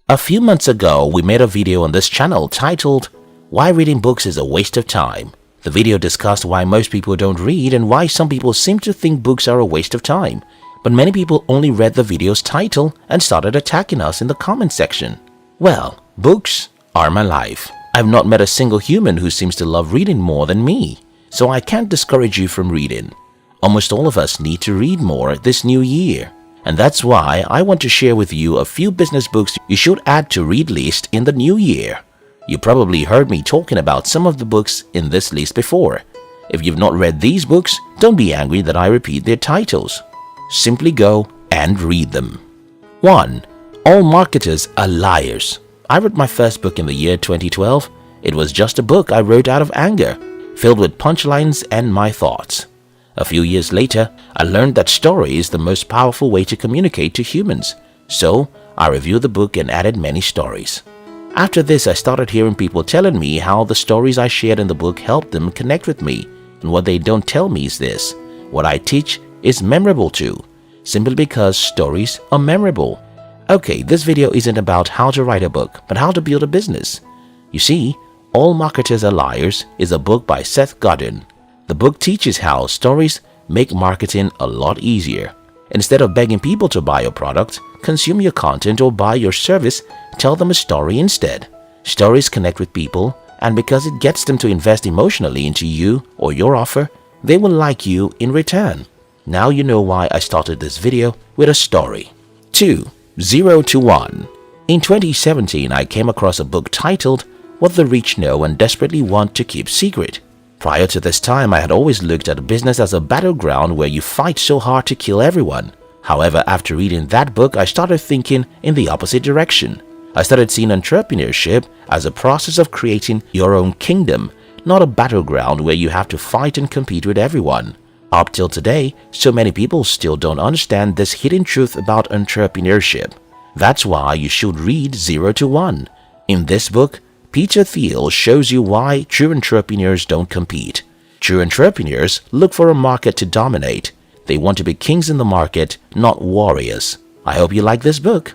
A few months ago, we made a video on this channel titled, "Why Reading Books is a Waste of Time." The video discussed why most people don't read and why some people seem to think books are a waste of time. But many people only read the video's title and started attacking us in the comment section. Well, books are my life. I've not met a single human who seems to love reading more than me, so I can't discourage you from reading. Almost all of us need to read more this new year. And that's why I want to share with you a few business books you should add to read list in the new year. You probably heard me talking about some of the books in this list before. If you've not read these books, don't be angry that I repeat their titles. Simply go and read them. 1. All Marketers Are Liars. I wrote my first book in the year 2012. It was just a book I wrote out of anger, filled with punchlines and my thoughts. A few years later, I learned that story is the most powerful way to communicate to humans. So, I reviewed the book and added many stories. After this, I started hearing people telling me how the stories I shared in the book helped them connect with me. And what they don't tell me is this: what I teach is memorable too, simply because stories are memorable. Okay, this video isn't about how to write a book, but how to build a business. You see, All Marketers Are Liars is a book by Seth Godin. The book teaches how stories make marketing a lot easier. Instead of begging people to buy your product, consume your content, or buy your service, tell them a story instead. Stories connect with people, and because it gets them to invest emotionally into you or your offer, they will like you in return. Now you know why I started this video with a story. 2. 0 to 1. In 2017, I came across a book titled What the Rich Know and Desperately Want to Keep Secret. Prior to this time, I had always looked at business as a battleground where you fight so hard to kill everyone. However, after reading that book, I started thinking in the opposite direction. I started seeing entrepreneurship as a process of creating your own kingdom, not a battleground where you have to fight and compete with everyone. Up till today, so many people still don't understand this hidden truth about entrepreneurship. That's why you should read 0 to 1. In this book, Peter Thiel shows you why true entrepreneurs don't compete. True entrepreneurs look for a market to dominate. They want to be kings in the market, not warriors. I hope you like this book.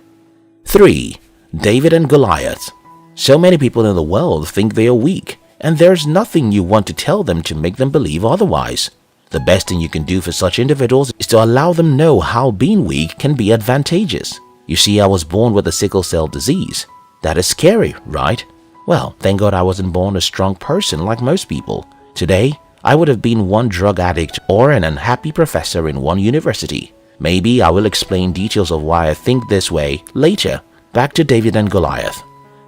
3. David and Goliath. So many people in the world think they are weak, and there's nothing you want to tell them to make them believe otherwise. The best thing you can do for such individuals is to allow them know how being weak can be advantageous. You see, I was born with a sickle cell disease. That is scary, right? Well, thank God I wasn't born a strong person like most people. Today, I would have been one drug addict or an unhappy professor in one university. Maybe I will explain details of why I think this way later. Back to David and Goliath.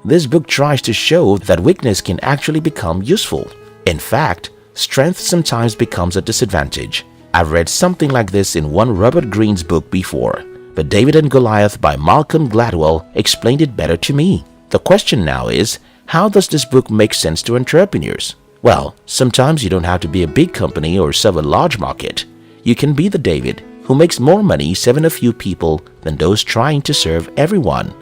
This book tries to show that weakness can actually become useful. In fact, strength sometimes becomes a disadvantage. I've read something like this in one Robert Greene's book before, but David and Goliath by Malcolm Gladwell explained it better to me. The question now is, how does this book make sense to entrepreneurs? Well, sometimes you don't have to be a big company or serve a large market. You can be the David who makes more money serving a few people than those trying to serve everyone.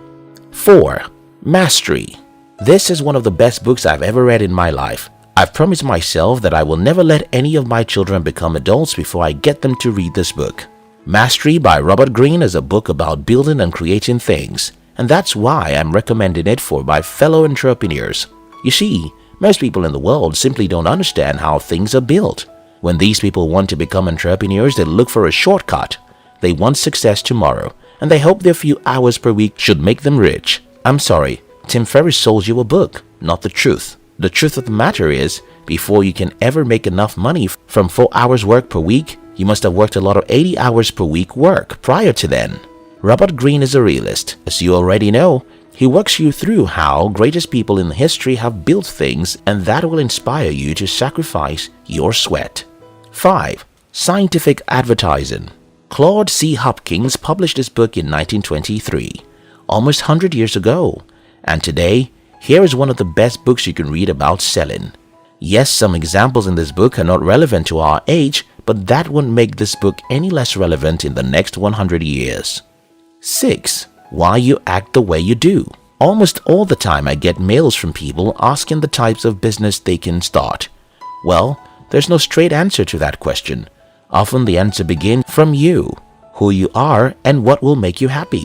4. Mastery. This is one of the best books I've ever read in my life. I've promised myself that I will never let any of my children become adults before I get them to read this book. Mastery by Robert Greene is a book about building and creating things. And that's why I'm recommending it for my fellow entrepreneurs. You see, most people in the world simply don't understand how things are built. When these people want to become entrepreneurs, they look for a shortcut. They want success tomorrow, and they hope their few hours per week should make them rich. I'm sorry, Tim Ferriss sold you a book, not the truth. The truth of the matter is, before you can ever make enough money from 4 hours work per week, you must have worked a lot of 80 hours per week work prior to then. Robert Greene is a realist. As you already know, he walks you through how greatest people in history have built things, and that will inspire you to sacrifice your sweat. 5. Scientific Advertising. Claude C. Hopkins published this book in 1923, almost 100 years ago. And today, here is one of the best books you can read about selling. Yes, some examples in this book are not relevant to our age, but that won't make this book any less relevant in the next 100 years. 6. Why you act the way you do. Almost all the time I get mails from people asking the types of business they can start. Well, there's no straight answer to that question. Often the answer begins from you, who you are and what will make you happy.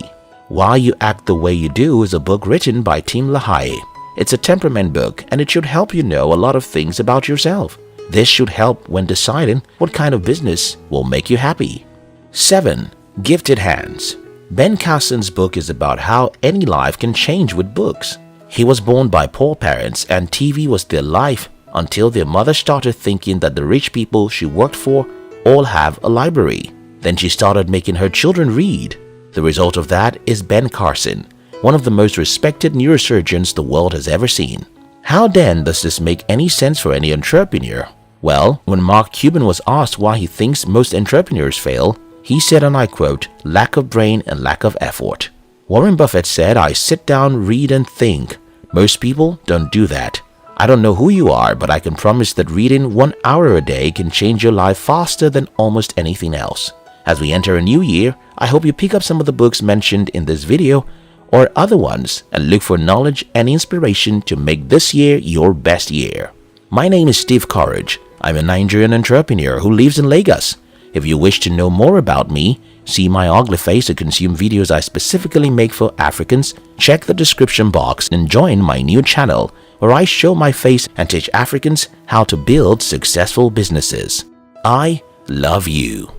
Why You Act the Way You Do is a book written by Tim LaHaye. It's a temperament book and it should help you know a lot of things about yourself. This should help when deciding what kind of business will make you happy. 7. Gifted Hands. Ben Carson's book is about how any life can change with books. He was born by poor parents and TV was their life until their mother started thinking that the rich people she worked for all have a library. Then she started making her children read. The result of that is Ben Carson, one of the most respected neurosurgeons the world has ever seen. How then does this make any sense for any entrepreneur? Well, when Mark Cuban was asked why he thinks most entrepreneurs fail, he said, and I quote, "Lack of brain and lack of effort." Warren Buffett said, "I sit down, read and think. Most people don't do that. I don't know who you are, but I can promise that reading 1 hour a day can change your life faster than almost anything else." As we enter a new year, I hope you pick up some of the books mentioned in this video or other ones and look for knowledge and inspiration to make this year your best year. My name is Steve Courage. I'm a Nigerian entrepreneur who lives in Lagos. If you wish to know more about me, see my ugly face or consume videos I specifically make for Africans, check the description box and join my new channel where I show my face and teach Africans how to build successful businesses. I love you.